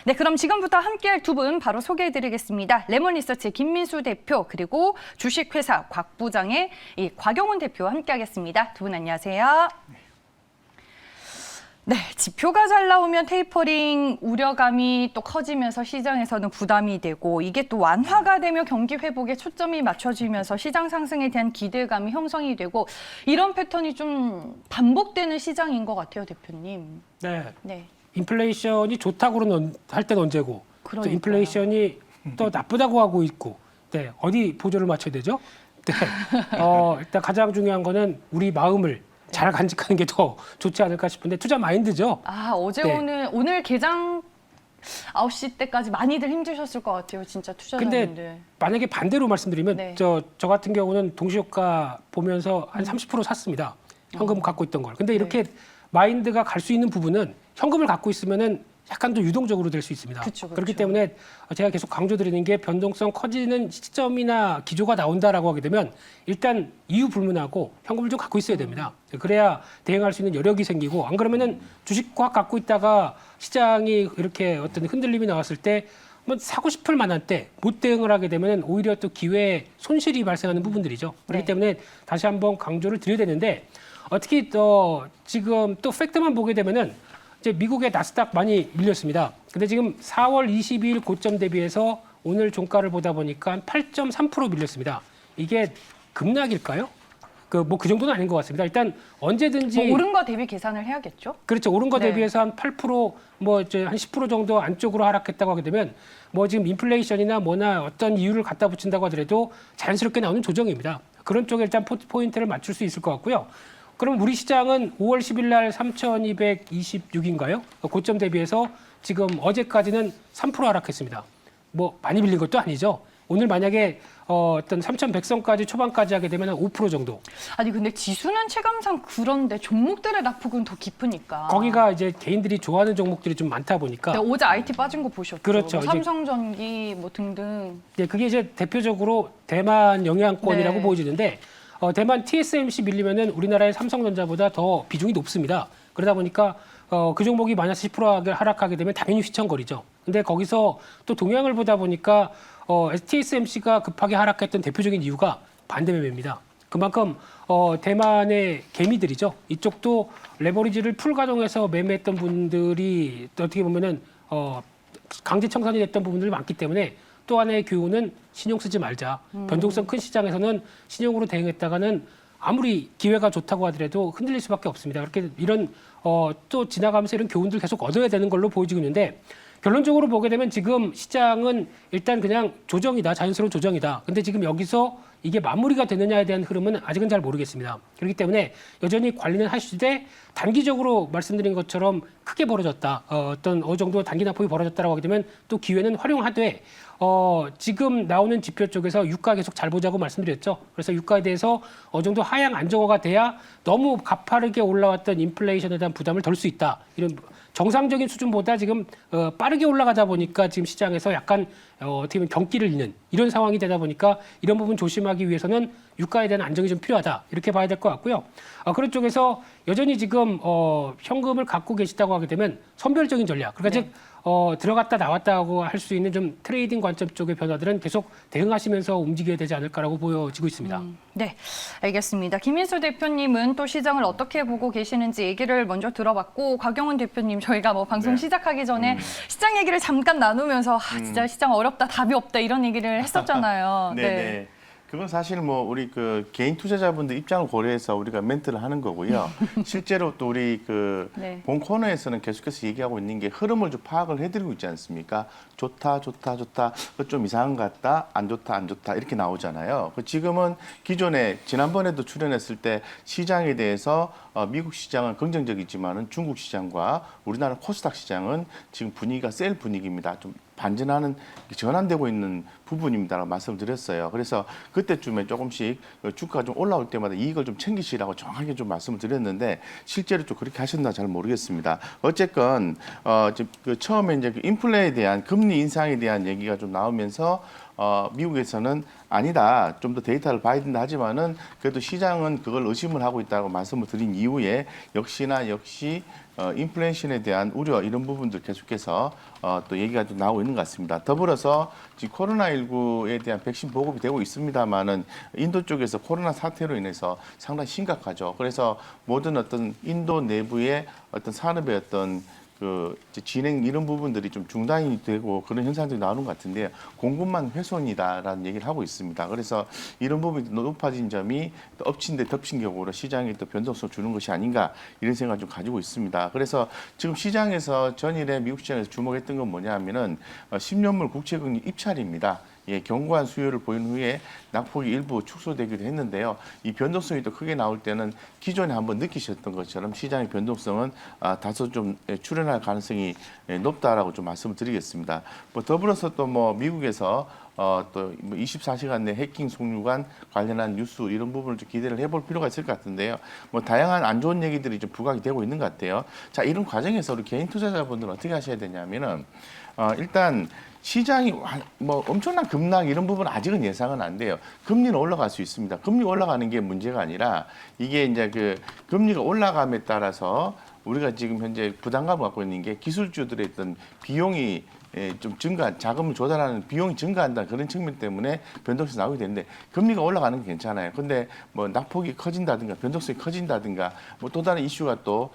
네, 그럼 지금부터 함께할 두 분 바로 소개해드리겠습니다. 레몬리서치 김민수 대표 그리고 주식회사 곽부장의 이 곽영훈 대표 함께하겠습니다. 두 분 안녕하세요. 네, 지표가 잘 나오면 테이퍼링 우려감이 또 커지면서 시장에서는 부담이 되고 이게 또 완화가 되면 경기 회복에 초점이 맞춰지면서 시장 상승에 대한 기대감이 형성이 되고 이런 패턴이 좀 반복되는 시장인 것 같아요, 대표님. 네. 인플레이션이 좋다고는 할 때는 언제고 또 인플레이션이 또 나쁘다고 하고 있고 네, 어디 보조를 맞춰야 되죠? 네. 일단 가장 중요한 거는 우리 마음을 잘 간직하는 게 더 좋지 않을까 싶은데 투자 마인드죠. 어제 네. 오늘 개장 9시 때까지 많이들 힘드셨을 것 같아요. 진짜 투자자분들. 근데 만약에 반대로 말씀드리면 네. 저 같은 경우는 동시효과 보면서 한 30% 샀습니다. 현금 갖고 있던 걸. 근데 이렇게 마인드가 갈 수 있는 부분은 현금을 갖고 있으면은 약간 더 유동적으로 될 수 있습니다. 그쵸. 그렇기 때문에 제가 계속 강조드리는 게 변동성 커지는 시점이나 기조가 나온다라고 하게 되면 일단 이유 불문하고 현금을 좀 갖고 있어야 됩니다. 그래야 대응할 수 있는 여력이 생기고 안 그러면은 주식과 갖고 있다가 시장이 이렇게 어떤 흔들림이 나왔을 때 뭐 사고 싶을 만한 때 못 대응을 하게 되면 오히려 또 기회에 손실이 발생하는 부분들이죠. 그렇기 네. 때문에 다시 한번 강조를 드려야 되는데 특히 지금 또 팩트만 보게 되면은 이제 미국의 나스닥 많이 밀렸습니다. 근데 지금 4월 22일 고점 대비해서 오늘 종가를 보다 보니까 8.3% 밀렸습니다. 이게 급락일까요? 그 정도는 아닌 것 같습니다. 일단 언제든지 오른 거 대비 계산을 해야겠죠? 그렇죠. 오른 거 네. 대비해서 한 8%, 이제 한 10% 정도 안쪽으로 하락했다고 하게 되면 지금 인플레이션이나 뭐나 어떤 이유를 갖다 붙인다고 하더라도 자연스럽게 나오는 조정입니다. 그런 쪽에 일단 포인트를 맞출 수 있을 것 같고요. 그럼 우리 시장은 5월 10일 날 3,226인가요? 고점 대비해서 지금 어제까지는 3% 하락했습니다. 많이 밀린 것도 아니죠. 오늘 만약에 어떤 3,100선까지 초반까지 하게 되면 한 5% 정도. 아니 근데 지수는 체감상 그런데 종목들의 낙폭은 더 깊으니까. 거기가 이제 개인들이 좋아하는 종목들이 좀 많다 보니까. 네, 어제 IT 빠진 거 보셨죠? 그렇죠. 삼성전기 등등. 네, 그게 이제 대표적으로 대만 영향권이라고 네. 보여지는데 대만 TSMC 밀리면은 우리나라의 삼성전자보다 더 비중이 높습니다. 그러다 보니까 그 종목이 마이너스 10% 하락하게 되면 당연히 휘청거리죠. 근데 거기서 또 동향을 보다 보니까 TSMC가 급하게 하락했던 대표적인 이유가 반대 매매입니다. 그만큼 대만의 개미들이죠. 이쪽도 레버리지를 풀 가동해서 매매했던 분들이 어떻게 보면은 강제 청산이 됐던 부분들이 많기 때문에 또 하나의 교훈은 신용 쓰지 말자. 변동성 큰 시장에서는 신용으로 대응했다가는 아무리 기회가 좋다고 하더라도 흔들릴 수밖에 없습니다. 그렇게 이런 또 지나가면서 이런 교훈들 계속 얻어야 되는 걸로 보여지고 있는데 결론적으로 보게 되면 지금 시장은 일단 그냥 조정이다. 자연스러운 조정이다. 근데 지금 여기서 이게 마무리가 되느냐에 대한 흐름은 아직은 잘 모르겠습니다. 그렇기 때문에 여전히 관리는 하시되 단기적으로 말씀드린 것처럼 크게 벌어졌다. 어느 정도 단기 낙폭이 벌어졌다라고 하게 되면 또 기회는 활용하되 지금 나오는 지표 쪽에서 유가 계속 잘 보자고 말씀드렸죠. 그래서 유가에 대해서 어느 정도 하향 안정화가 돼야 너무 가파르게 올라왔던 인플레이션에 대한 부담을 덜 수 있다. 이런 정상적인 수준보다 지금 빠르게 올라가다 보니까 지금 시장에서 약간 어떻게 보면 경기를 잃는 이런 상황이 되다 보니까 이런 부분 조심하기 위해서는 유가에 대한 안정이 좀 필요하다. 이렇게 봐야 될 것 같고요. 그런 쪽에서 여전히 지금 현금을 갖고 계시다고 하게 되면 선별적인 전략. 그러니까 네. 즉 들어갔다 나왔다고 할 수 있는 좀 트레이딩 관점 쪽의 변화들은 계속 대응하시면서 움직여야 되지 않을까라고 보여지고 있습니다. 네, 알겠습니다. 김민수 대표님은 또 시장을 어떻게 보고 계시는지 얘기를 먼저 들어봤고 곽영훈 대표님 저희가 방송 시작하기 전에 시장 얘기를 잠깐 나누면서 진짜 시장 어렵다, 답이 없다 이런 얘기를 했었잖아요. 네. 그건 사실 우리 개인 투자자분들 입장을 고려해서 우리가 멘트를 하는 거고요. 실제로 또 우리 본 코너에서는 계속해서 얘기하고 있는 게 흐름을 좀 파악을 해드리고 있지 않습니까? 좋다. 좀 이상한 것 같다. 안 좋다. 이렇게 나오잖아요. 지금은 기존에 지난번에도 출연했을 때 시장에 대해서 미국 시장은 긍정적이지만은 중국 시장과 우리나라 코스닥 시장은 지금 분위기가 셀 분위기입니다. 좀 반전하는 전환되고 있는 부분입니다라고 말씀을 드렸어요. 그래서 그때쯤에 조금씩 주가가 좀 올라올 때마다 이익을 좀 챙기시라고 정확하게 좀 말씀을 드렸는데 실제로 좀 그렇게 하셨나 잘 모르겠습니다. 어쨌건 처음에 이제 인플레에 대한 금리 인상에 대한 얘기가 좀 나오면서 미국에서는 아니다. 좀 더 데이터를 봐야 된다 하지만은 그래도 시장은 그걸 의심을 하고 있다고 말씀을 드린 이후에 역시 인플레이션에 대한 우려 이런 부분들 계속해서 또 얘기가 좀 나오고 있는 것 같습니다. 더불어서 지금 코로나19에 대한 백신 보급이 되고 있습니다만은 인도 쪽에서 코로나 사태로 인해서 상당히 심각하죠. 그래서 모든 어떤 인도 내부의 어떤 산업의 어떤 그 진행 이런 부분들이 좀 중단이 되고 그런 현상들이 나오는 것 같은데요. 공급망 훼손이다라는 얘기를 하고 있습니다. 그래서 이런 부분이 높아진 점이 또 엎친 데 덮친 격으로 시장에 또 변동성을 주는 것이 아닌가 이런 생각을 좀 가지고 있습니다. 그래서 지금 시장에서 전일에 미국 시장에서 주목했던 건 뭐냐 하면은 10년물 국채금리 입찰입니다. 예, 견고한 수요를 보인 후에 낙폭이 일부 축소되기도 했는데요. 이 변동성이 또 크게 나올 때는 기존에 한번 느끼셨던 것처럼 시장의 변동성은 다소 좀 출현할 가능성이 높다라고 좀 말씀을 드리겠습니다. 뭐 더불어서 또 뭐 미국에서 또 24시간 내 해킹 속류관 관련한 뉴스 이런 부분을 좀 기대를 해볼 필요가 있을 것 같은데요. 뭐 다양한 안 좋은 얘기들이 좀 부각이 되고 있는 것 같아요. 자, 이런 과정에서 우리 개인 투자자분들은 어떻게 하셔야 되냐면은 일단 시장이 뭐 엄청난 급락 이런 부분은 아직은 예상은 안 돼요. 금리는 올라갈 수 있습니다. 금리 올라가는 게 문제가 아니라 이게 이제 그 금리가 올라감에 따라서 우리가 지금 현재 부담감을 갖고 있는 게 기술주들의 어떤 비용이 좀 자금을 조달하는 비용이 증가한다는 그런 측면 때문에 변동성이 나오게 되는데 금리가 올라가는 게 괜찮아요. 근데 뭐 낙폭이 커진다든가 변동성이 커진다든가 뭐 또 다른 이슈가 또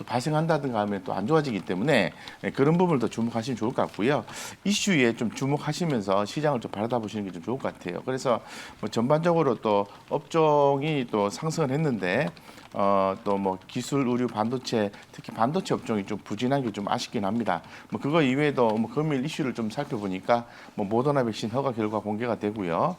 발생한다든가 하면 또 안 좋아지기 때문에 그런 부분을 더 주목하시면 좋을 것 같고요. 이슈에 좀 주목하시면서 시장을 좀 바라보시는 게 좀 좋을 것 같아요. 그래서 뭐 전반적으로 또 업종이 또 상승을 했는데 또 뭐 기술, 의류, 반도체, 특히 반도체 업종이 좀 부진한 게 좀 아쉽긴 합니다. 뭐 그거 이외에도 뭐 금일 이슈를 좀 살펴보니까 뭐 모더나 백신 허가 결과 공개가 되고요.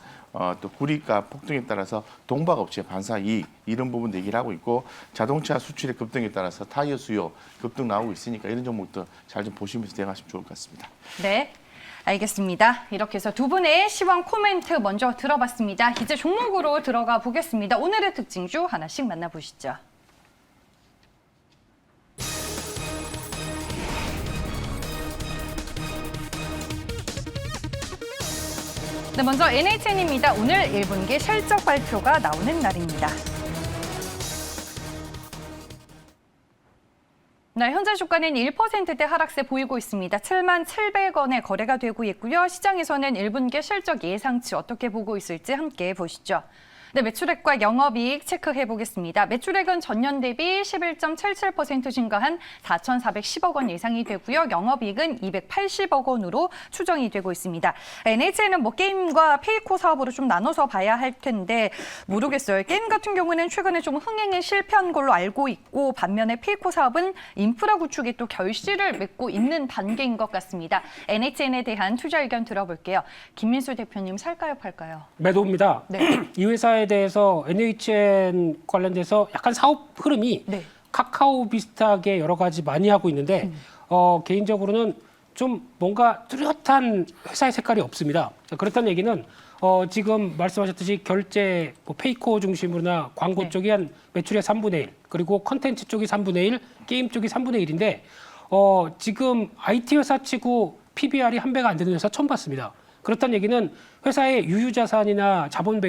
또 구리가 폭등에 따라서 동박 업체 반사 이익 이런 부분도 얘기를 하고 있고 자동차 수출의 급등에 따라서 타이어 수요 급등 나오고 있으니까 이런 종목도 잘 좀 보시면서 대응하시면 좋을 것 같습니다. 네. 알겠습니다. 이렇게 해서 두 분의 시황 코멘트 먼저 들어봤습니다. 이제 종목으로 들어가 보겠습니다. 오늘의 특징주 하나씩 만나보시죠. 네, 먼저 NHN입니다. 오늘 1분기 실적 발표가 나오는 날입니다. 네, 현재 주가는 1%대 하락세 보이고 있습니다. 77,700원에 거래가 되고 있고요. 시장에서는 1분기 실적 예상치 어떻게 보고 있을지 함께 보시죠. 네, 매출액과 영업이익 체크해 보겠습니다. 매출액은 전년 대비 11.77% 증가한 4,410억 원 예상이 되고요. 영업이익은 280억 원으로 추정이 되고 있습니다. NHN은 뭐 게임과 페이코 사업으로 좀 나눠서 봐야 할 텐데 모르겠어요. 게임 같은 경우는 최근에 좀 흥행에 실패한 걸로 알고 있고 반면에 페이코 사업은 인프라 구축에 또 결실을 맺고 있는 단계인 것 같습니다. NHN에 대한 투자 의견 들어볼게요. 김민수 대표님 살까요, 팔까요? 매도입니다. 네. 이 회사에 대해서 NHN 관련돼서 약간 사업 흐름이 네. 카카오 비슷하게 여러 가지 많이 하고 있는데 개인적으로는 좀 뭔가 뚜렷한 회사의 색깔이 없습니다. 그렇다는 얘기는 지금 말씀하셨듯이 결제, 뭐 페이코 중심으로나 광고 네. 쪽이 한 매출의 3분의 1, 그리고 컨텐츠 쪽이 3분의 1, 게임 쪽이 3분의 1인데 지금 IT 회사치고 PBR이 한 배가 안 되는 회사 처음 봤습니다. 그렇다는 얘기는 회사의 유유자산이나 자본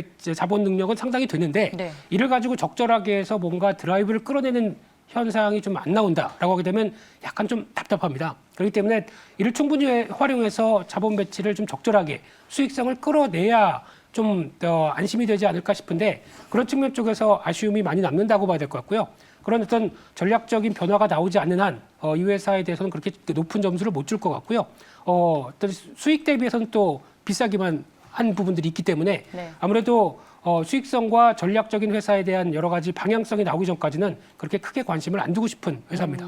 능력은 상당히 되는데 네. 이를 가지고 적절하게 해서 뭔가 드라이브를 끌어내는 현상이 좀 안 나온다라고 하게 되면 약간 좀 답답합니다. 그렇기 때문에 이를 충분히 활용해서 자본 배치를 좀 적절하게 수익성을 끌어내야 좀 안심이 되지 않을까 싶은데 그런 측면 쪽에서 아쉬움이 많이 남는다고 봐야 될 것 같고요. 그런 어떤 전략적인 변화가 나오지 않는 한 이 회사에 대해서는 그렇게 높은 점수를 못 줄 것 같고요. 어떤 수익 대비해서는 또 비싸기만 한 부분들이 있기 때문에 네. 아무래도 수익성과 전략적인 회사에 대한 여러 가지 방향성이 나오기 전까지는 그렇게 크게 관심을 안 두고 싶은 회사입니다.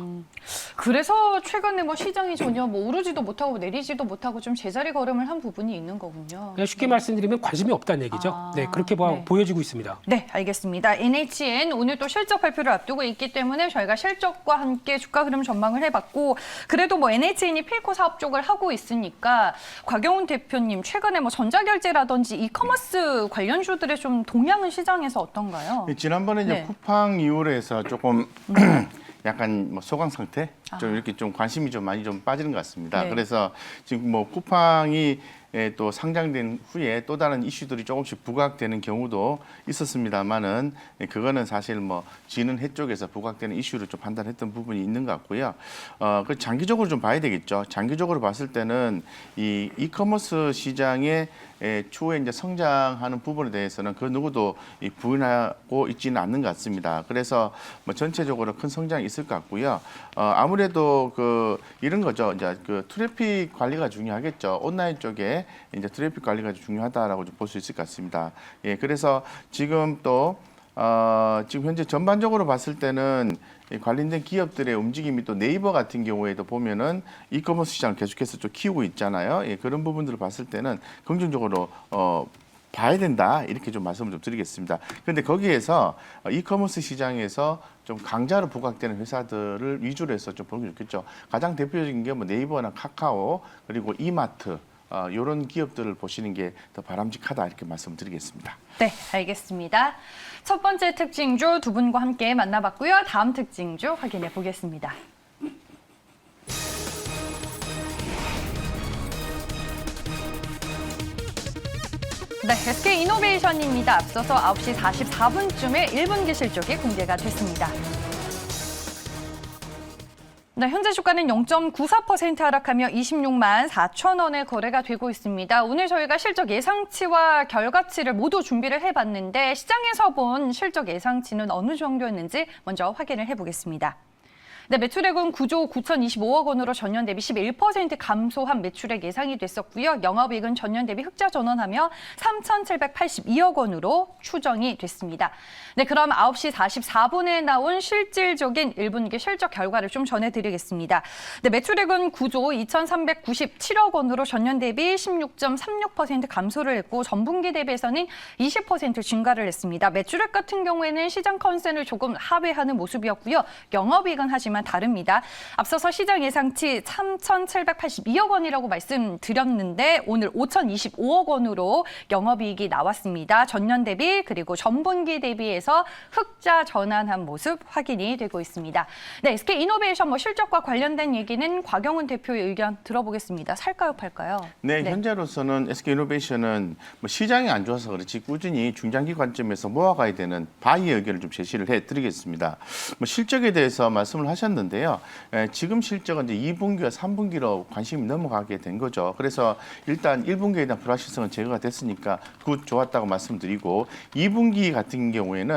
그래서 최근에 뭐 시장이 전혀 뭐 오르지도 못하고 내리지도 못하고 좀 제자리 걸음을 한 부분이 있는 거군요. 그냥 쉽게 말씀드리면 관심이 없다는 얘기죠. 아, 네, 그렇게 네. 보여지고 있습니다. 네, 알겠습니다. NHN 오늘 또 실적 발표를 앞두고 있기 때문에 저희가 실적과 함께 주가 흐름 전망을 해봤고 그래도 뭐 NHN이 필코 사업 쪽을 하고 있으니까 곽영훈 대표님 최근에 뭐 전자결제라든지 이커머스 관련주들의 좀 동향은 시장에서 어떤가요? 지난번에 이제 네. 쿠팡 이후로 해서 조금 약간 뭐 소강 상태 좀 이렇게 좀 관심이 좀 많이 좀 빠지는 것 같습니다. 네. 그래서 지금 뭐 쿠팡이 또 상장된 후에 또 다른 이슈들이 조금씩 부각되는 경우도 있었습니다만은 그거는 사실 뭐 지는 해 쪽에서 부각되는 이슈를 좀 판단했던 부분이 있는 것 같고요. 그 장기적으로 좀 봐야 되겠죠. 장기적으로 봤을 때는 이 이커머스 시장의 추후에 이제 성장하는 부분에 대해서는 그 누구도 부인하고 있지는 않는 것 같습니다. 그래서 뭐 전체적으로 큰 성장이 있을 것 같고요. 아무래도 그 이런 거죠. 이제 그 트래픽 관리가 중요하겠죠. 온라인 쪽에 이제 트래픽 관리가 중요하다라고 볼 수 있을 것 같습니다. 예, 그래서 지금 또 지금 현재 전반적으로 봤을 때는 이 관련된 기업들의 움직임이 또 네이버 같은 경우에도 보면은 이커머스 시장을 계속해서 좀 키우고 있잖아요. 예, 그런 부분들을 봤을 때는 긍정적으로 봐야 된다 이렇게 좀 말씀을 좀 드리겠습니다. 그런데 거기에서 이커머스 시장에서 좀 강자로 부각되는 회사들을 위주로 해서 좀 보는 게 좋겠죠. 가장 대표적인 게 뭐 네이버나 카카오 그리고 이마트 이런 기업들을 보시는 게 더 바람직하다 이렇게 말씀드리겠습니다. 네, 알겠습니다. 첫 번째 특징주 두 분과 함께 만나봤고요. 다음 특징주 확인해 보겠습니다. 네, SK이노베이션입니다. 앞서서 9시 44분쯤에 1분기 실적이 공개가 됐습니다. 네, 현재 주가는 0.94% 하락하며 26만 4천 원에 거래가 되고 있습니다. 오늘 저희가 실적 예상치와 결과치를 모두 준비를 해봤는데 시장에서 본 실적 예상치는 어느 정도였는지 먼저 확인을 해보겠습니다. 네, 매출액은 9조 9,025억 원으로 전년 대비 11% 감소한 매출액 예상이 됐었고요. 영업이익은 전년 대비 흑자 전환하며 3,782억 원으로 추정이 됐습니다. 네, 그럼 9시 44분에 나온 실질적인 1분기 실적 결과를 좀 전해드리겠습니다. 네, 매출액은 9조 2,397억 원으로 전년 대비 16.36% 감소를 했고 전분기 대비해서는 20% 증가를 했습니다. 매출액 같은 경우에는 시장 컨센을 조금 하회하는 모습이었고요. 영업이익은 하지만 다릅니다. 앞서서 시장 예상치 3,782억 원이라고 말씀드렸는데 오늘 5,025억 원으로 영업이익이 나왔습니다. 전년 대비 그리고 전분기 대비해서 흑자 전환한 모습 확인이 되고 있습니다. 네, SK이노베이션 뭐 실적과 관련된 얘기는 곽영훈 대표의 의견 들어보겠습니다. 살까요, 팔까요? 네, 현재로서는 SK이노베이션은 뭐 시장이 안 좋아서 그렇지 꾸준히 중장기 관점에서 모아가야 되는 바이의 의견을 좀 제시를 해드리겠습니다. 뭐 실적에 대해서 말씀을 하셨는데요. 지금 실적은 이제 2분기와 3분기로 관심이 넘어가게 된 거죠. 그래서 일단 1분기에 대한 불확실성은 제거가 됐으니까 굿 좋았다고 말씀드리고 2분기 같은 경우에는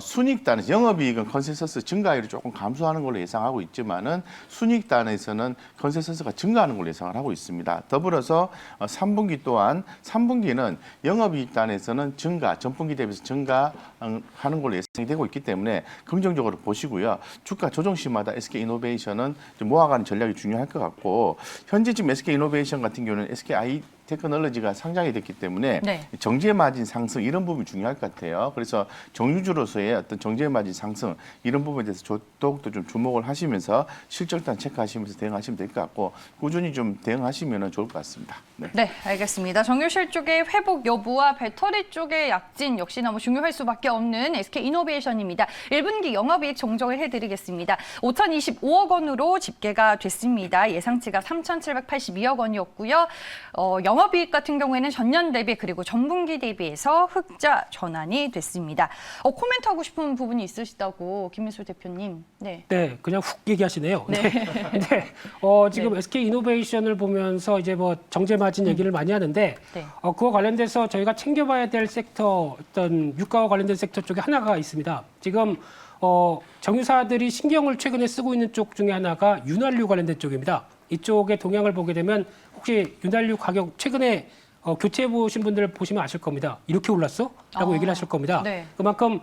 순이익단에서 영업이익은 컨센서스 증가율이 조금 감소하는 걸로 예상하고 있지만은 순이익단에서는 컨센서스가 증가하는 걸로 예상을 하고 있습니다. 더불어서 3분기 또한 3분기는 영업이익단에서는 증가, 전분기 대비해서 증가하는 걸로 예상이 되고 있기 때문에 긍정적으로 보시고요. 주가 조정 시마다 SK이노베이션은 좀 모아가는 전략이 중요할 것 같고 현재 지금 SK이노베이션 같은 경우는 SKI 테크놀로지가 상장이 됐기 때문에 네. 정제 마진 상승 이런 부분이 중요할 것 같아요. 그래서 정유주로서의 어떤 정제 마진 상승 이런 부분에 대해서 더욱더 좀 주목을 하시면서 실적단 체크하시면서 대응하시면 될 것 같고 꾸준히 좀 대응하시면 좋을 것 같습니다. 네. 네, 알겠습니다. 정유실 쪽의 회복 여부와 배터리 쪽의 약진 역시나 뭐 중요할 수밖에 없는 SK이노베이션입니다. 1분기 영업이익 정정을 해드리겠습니다. 5,025억 원으로 집계가 됐습니다. 예상치가 3,782억 원이었고요. 영업이익 같은 경우에는 전년 대비 그리고 전분기 대비해서 흑자 전환이 됐습니다. 코멘트하고 싶은 부분이 있으시다고 김민수 대표님. 네. 네, 그냥 훅 얘기하시네요. 네. 근데 지금 네. SK이노베이션을 보면서 이제 뭐 정제 마진 얘기를 많이 하는데 네. 그와 관련돼서 저희가 챙겨봐야 될 섹터 어떤 유가와 관련된 섹터 쪽에 하나가 있습니다. 지금 정유사들이 신경을 최근에 쓰고 있는 쪽 중에 하나가 윤활유 관련된 쪽입니다. 이쪽의 동향을 보게 되면 혹시 윤활유 가격 최근에 교체해 보신 분들 보시면 아실 겁니다. 이렇게 올랐어? 라고 얘기를 하실 겁니다. 네. 그만큼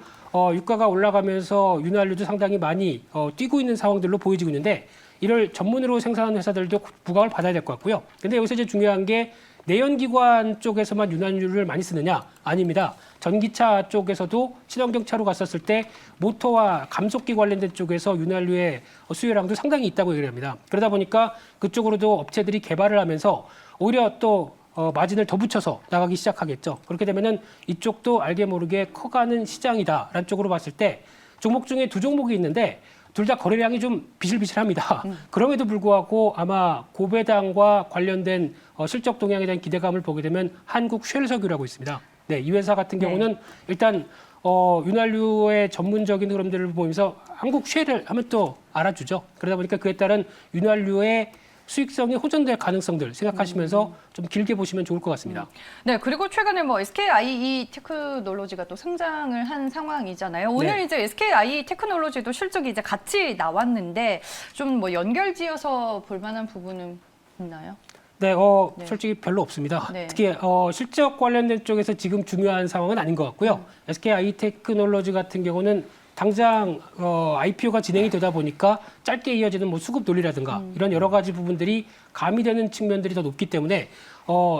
유가가 올라가면서 윤활유도 상당히 많이 뛰고 있는 상황들로 보여지고 있는데 이를 전문으로 생산하는 회사들도 부각을 받아야 될 것 같고요. 근데 여기서 이제 중요한 게 내연기관 쪽에서만 윤활유를 많이 쓰느냐? 아닙니다. 전기차 쪽에서도 친환경차로 갔었을 때 모터와 감속기 관련된 쪽에서 윤활유의 수요량도 상당히 있다고 얘기를 합니다. 그러다 보니까 그쪽으로도 업체들이 개발을 하면서 오히려 또 마진을 더 붙여서 나가기 시작하겠죠. 그렇게 되면은 이쪽도 알게 모르게 커가는 시장이다라는 쪽으로 봤을 때 종목 중에 두 종목이 있는데 둘 다 거래량이 좀 비실비실합니다. 그럼에도 불구하고 아마 고배당과 관련된 실적 동향에 대한 기대감을 보게 되면 한국 쉘석유라고 있습니다. 네, 이 회사 같은 경우는 일단 윤활유의 전문적인 흐름들을 보면서 한국 쉘을 하면 또 알아주죠. 그러다 보니까 그에 따른 윤활유의 수익성이 호전될 가능성들 생각하시면서 좀 길게 보시면 좋을 것 같습니다. 네, 그리고 최근에 뭐 SKIE 테크놀로지가 또 상장을 한 상황이잖아요. 오늘 네. 이제 SKIE 테크놀로지도 실적이 이제 같이 나왔는데 좀 뭐 연결지어서 볼 만한 부분은 있나요? 네, 네. 솔직히 별로 없습니다. 네. 특히 실적 관련된 쪽에서 지금 중요한 상황은 아닌 것 같고요. SKI 테크놀로지 같은 경우는 당장 IPO가 진행이 되다 보니까 짧게 이어지는 뭐 수급 논리라든가 이런 여러 가지 부분들이 가미되는 측면들이 더 높기 때문에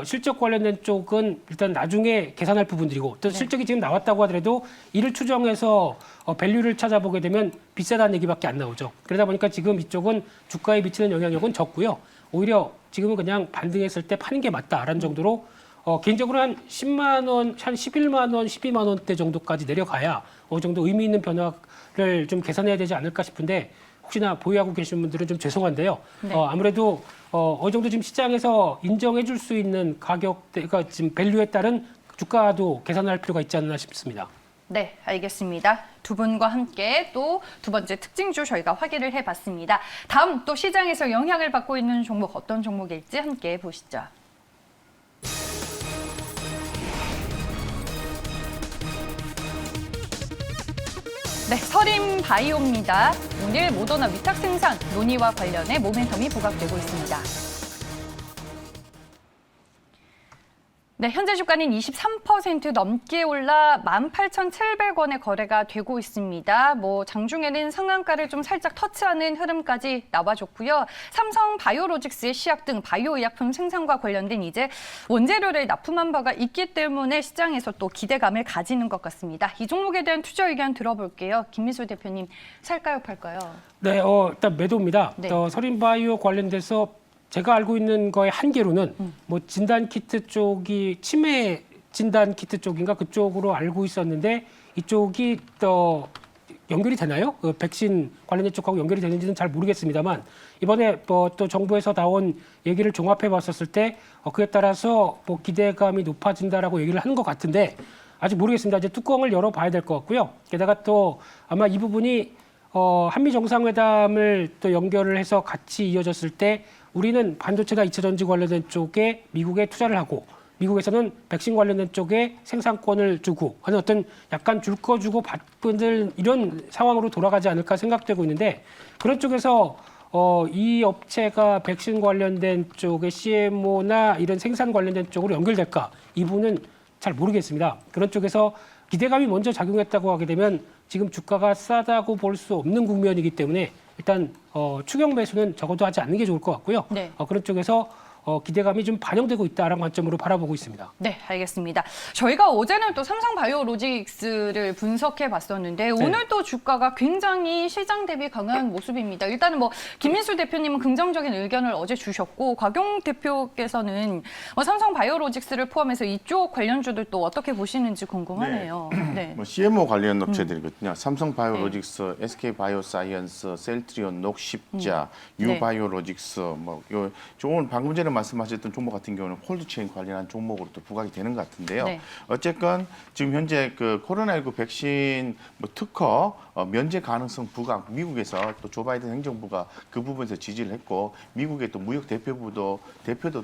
실적 관련된 쪽은 일단 나중에 계산할 부분들이고 또 실적이 지금 나왔다고 하더라도 이를 추정해서 밸류를 찾아보게 되면 비싸다는 얘기밖에 안 나오죠. 그러다 보니까 지금 이쪽은 주가에 미치는 영향력은 적고요. 오히려 지금은 그냥 반등했을 때 파는 게 맞다라는 정도로 개인적으로 한 10만 원, 한 11만 원, 12만 원대 정도까지 내려가야 어느 정도 의미 있는 변화를 좀 계산해야 되지 않을까 싶은데 혹시나 보유하고 계신 분들은 좀 죄송한데요. 네. 아무래도 어느 정도 지금 시장에서 인정해 줄 수 있는 가격대가 지금 밸류에 따른 주가도 계산할 필요가 있지 않나 싶습니다. 네, 알겠습니다. 두 분과 함께 또 두 번째 특징주 저희가 확인을 해봤습니다. 다음 또 시장에서 영향을 받고 있는 종목 어떤 종목일지 함께 보시죠. 네, 서림바이오입니다. 오늘 모더나 위탁 생산 논의와 관련해 모멘텀이 부각되고 있습니다. 네, 현재 주가는 23% 넘게 올라 18,700원에 거래가 되고 있습니다. 뭐 장중에는 상한가를 좀 살짝 터치하는 흐름까지 나와줬고요. 삼성 바이오로직스의 시약 등 바이오 의약품 생산과 관련된 이제 원재료를 납품한 바가 있기 때문에 시장에서 또 기대감을 가지는 것 같습니다. 이 종목에 대한 투자 의견 들어볼게요. 김미수 대표님, 살까요, 팔까요? 네, 일단 매도입니다. 네. 서린바이오 관련돼서 제가 알고 있는 거의 한계로는 뭐 진단 키트 쪽이 치매 진단 키트 쪽인가 그쪽으로 알고 있었는데 이쪽이 또 연결이 되나요? 그 백신 관련된 쪽하고 연결이 되는지는 잘 모르겠습니다만 이번에 또 정부에서 나온 얘기를 종합해 봤었을 때 그에 따라서 뭐 기대감이 높아진다라고 얘기를 하는 것 같은데 아직 모르겠습니다. 이제 뚜껑을 열어봐야 될 것 같고요. 게다가 또 아마 이 부분이 한미 정상회담을 또 연결을 해서 같이 이어졌을 때 우리는 반도체나 2차 전지 관련된 쪽에 미국에 투자를 하고 미국에서는 백신 관련된 쪽에 생산권을 주고 하는 어떤 약간 줄 거 주고 받는 이런 상황으로 돌아가지 않을까 생각되고 있는데 그런 쪽에서 이 업체가 백신 관련된 쪽의 CMO나 이런 생산 관련된 쪽으로 연결될까 이 부분은 잘 모르겠습니다. 그런 쪽에서 기대감이 먼저 작용했다고 하게 되면 지금 주가가 싸다고 볼 수 없는 국면이기 때문에 일단 추격 매수는 적어도 하지 않는 게 좋을 것 같고요. 네. 그런 쪽에서 기대감이 좀 반영되고 있다라는 관점으로 바라보고 있습니다. 네, 알겠습니다. 저희가 어제는 또 삼성 바이오로직스를 분석해 봤었는데 오늘 또 주가가 굉장히 시장 대비 강한 모습입니다. 일단은 뭐 김민수 대표님은 긍정적인 의견을 어제 주셨고 곽용 대표께서는 삼성 바이오로직스를 포함해서 이쪽 관련주들 또 어떻게 보시는지 궁금하네요. 네. 뭐 CMO 관련 업체들이거든요. 삼성 바이오로직스, SK 바이오사이언스, 셀트리온, 녹십자, 유바이오로직스 뭐요 오늘 방금 전에 말씀하셨던 종목 같은 경우는 콜드체인 관련한 종목으로 또 부각이 되는 것 같은데요. 네. 어쨌건 지금 현재 그 코로나19 백신 뭐 특허 면제 가능성 부각 미국에서 또 조 바이든 행정부가 그 부분에서 지지를 했고 미국의 또 무역 대표도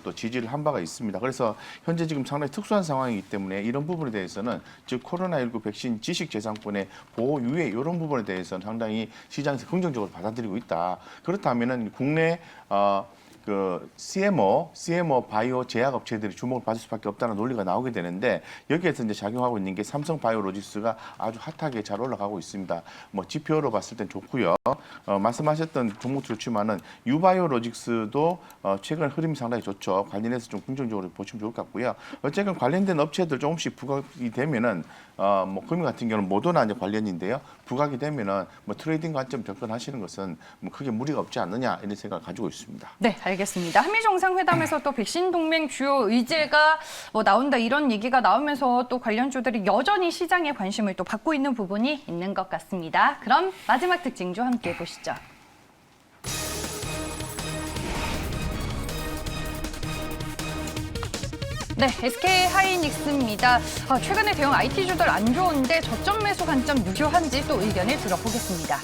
또 지지를 한 바가 있습니다. 그래서 현재 지금 상당히 특수한 상황이기 때문에 이런 부분에 대해서는 즉 코로나19 백신 지식재산권의 보호 유예 이런 부분에 대해서는 상당히 시장에서 긍정적으로 받아들이고 있다. 그렇다면은 국내 그 CMO 바이오 제약 업체들이 주목을 받을 수밖에 없다는 논리가 나오게 되는데 여기에서 이제 작용하고 있는 게 삼성 바이오로직스가 아주 핫하게 잘 올라가고 있습니다. 뭐 지표로 봤을 땐 좋고요. 말씀하셨던 종목도 좋지만은 유바이오로직스도 최근 흐름이 상당히 좋죠. 관련해서 좀 긍정적으로 보시면 좋을 것 같고요. 어쨌든 관련된 업체들 조금씩 부각이 되면은 뭐 금융 같은 경우는 모더나 이제 관련인데요. 부각이 되면은 뭐 트레이딩 관점 접근하시는 것은 뭐 크게 무리가 없지 않느냐 이런 생각을 가지고 있습니다. 네, 알겠습니다. 알겠습니다. 한미 정상회담에서 또 백신 동맹 주요 의제가 뭐 나온다 이런 얘기가 나오면서 또 관련주들이 여전히 시장의 관심을 또 받고 있는 부분이 있는 것 같습니다. 그럼 마지막 특징주 함께 보시죠. 네, SK 하이닉스입니다. 최근에 대형 IT주들 안 좋은데 저점 매수 관점 유효한지 또 의견을 들어보겠습니다.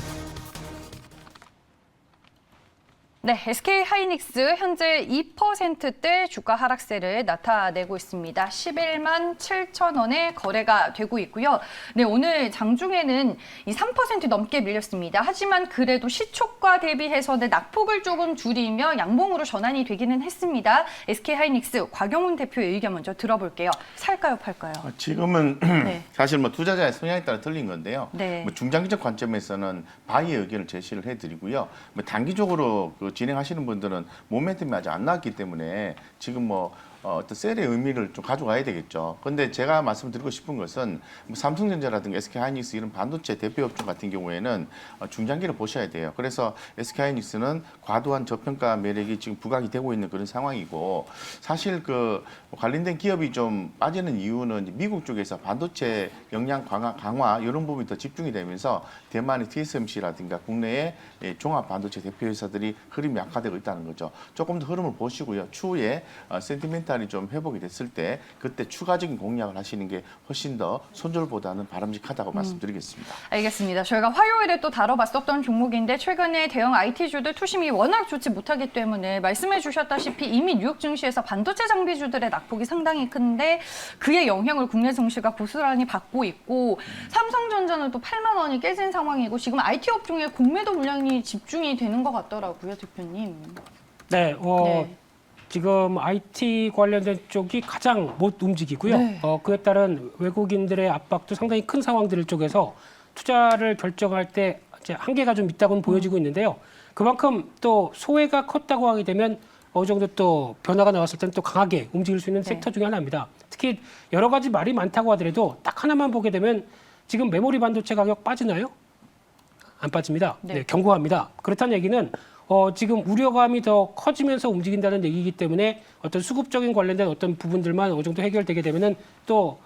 네, SK 하이닉스 현재 2%대 주가 하락세를 나타내고 있습니다. 11만 7천 원에 거래가 되고 있고요. 네, 오늘 장중에는 이 3% 넘게 밀렸습니다. 하지만 그래도 시초가 대비해서는 낙폭을 조금 줄이며 양봉으로 전환이 되기는 했습니다. SK 하이닉스 곽영훈 대표의 의견 먼저 들어볼게요. 살까요, 팔까요? 지금은 네. 사실 뭐 투자자의 성향에 따라 틀린 건데요. 네. 뭐 중장기적 관점에서는 바이의 의견을 제시를 해드리고요. 뭐 단기적으로 진행하시는 분들은 모멘텀이 아직 안 나왔기 때문에 지금 어떤 셀의 의미를 좀 가져가야 되겠죠. 그런데 제가 말씀드리고 싶은 것은 뭐 삼성전자라든가 SK하이닉스 이런 반도체 대표 업종 같은 경우에는 중장기를 보셔야 돼요. 그래서 SK하이닉스는 과도한 저평가 매력이 지금 부각이 되고 있는 그런 상황이고 사실 그 관련된 기업이 좀 빠지는 이유는 미국 쪽에서 반도체 역량 강화 이런 부분이 더 집중이 되면서 대만의 TSMC라든가 국내의 종합 반도체 대표 회사들이 흐름이 약화되고 있다는 거죠. 조금 더 흐름을 보시고요. 추후에 센티멘탈이 좀 회복이 됐을 때 그때 추가적인 공략을 하시는 게 훨씬 더 손절보다는 바람직하다고 말씀드리겠습니다. 알겠습니다. 저희가 화요일에 또 다뤄봤었던 종목인데 최근에 대형 IT주들 투심이 워낙 좋지 못하기 때문에 말씀해 주셨다시피 이미 뉴욕 증시에서 반도체 장비주들의 낙폭이 상당히 큰데 그의 영향을 국내 증시가 고스란히 받고 있고 삼성전자는 또 8만 원이 깨진 상황이고 지금 IT 업종에 공매도 물량이 집중이 되는 것 같더라고요, 대표님. 네, 지금 IT 관련된 쪽이 가장 못 움직이고요. 네. 그에 따른 외국인들의 압박도 상당히 큰 상황들 쪽에서 투자를 결정할 때 이제 한계가 좀 있다고는 보여지고 있는데요. 그만큼 또 소외가 컸다고 하게 되면 어느 정도 또 변화가 나왔을 때는 또 강하게 움직일 수 있는 섹터 중에 하나입니다. 특히 여러 가지 말이 많다고 하더라도 딱 하나만 보게 되면 지금 메모리 반도체 가격 빠지나요? 안 빠집니다. 네, 견고합니다. 그렇다는 얘기는 지금 우려감이 더 커지면서 움직인다는 얘기이기 때문에 어떤 수급적인 관련된 어떤 부분들만 어느 정도 해결되게 되면은 또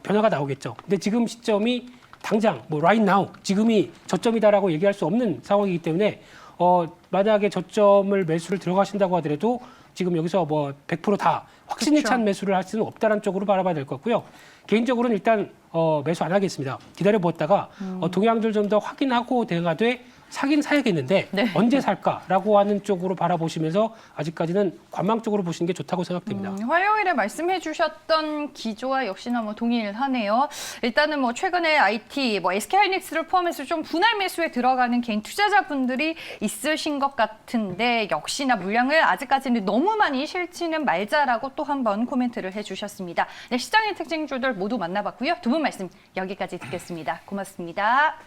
변화가 나오겠죠. 근데 지금 시점이 당장 뭐 right now 지금이 저점이다라고 얘기할 수 없는 상황이기 때문에 만약에 저점을 매수를 들어가신다고 하더라도 지금 여기서 뭐 100% 확신이 찬 매수를 할 수는 없다는 쪽으로 바라봐야 될 것 같고요. 개인적으로는 일단 매수 안 하겠습니다. 기다려 보았다가 동향들 좀 더 확인하고 대응하되 사긴 사야겠는데 언제 살까라고 하는 쪽으로 바라보시면서 아직까지는 관망적으로 보시는 게 좋다고 생각됩니다. 화요일에 말씀해 주셨던 기조와 역시나 뭐 동일하네요. 일단은 뭐 최근에 IT, 뭐 SK하이닉스를 포함해서 좀 분할 매수에 들어가는 개인 투자자분들이 있으신 것 같은데 역시나 물량을 아직까지는 너무 많이 실지는 말자라고 또 한 번 코멘트를 해주셨습니다. 네, 시장의 특징주들 모두 만나봤고요. 두 분 말씀 여기까지 듣겠습니다. 고맙습니다.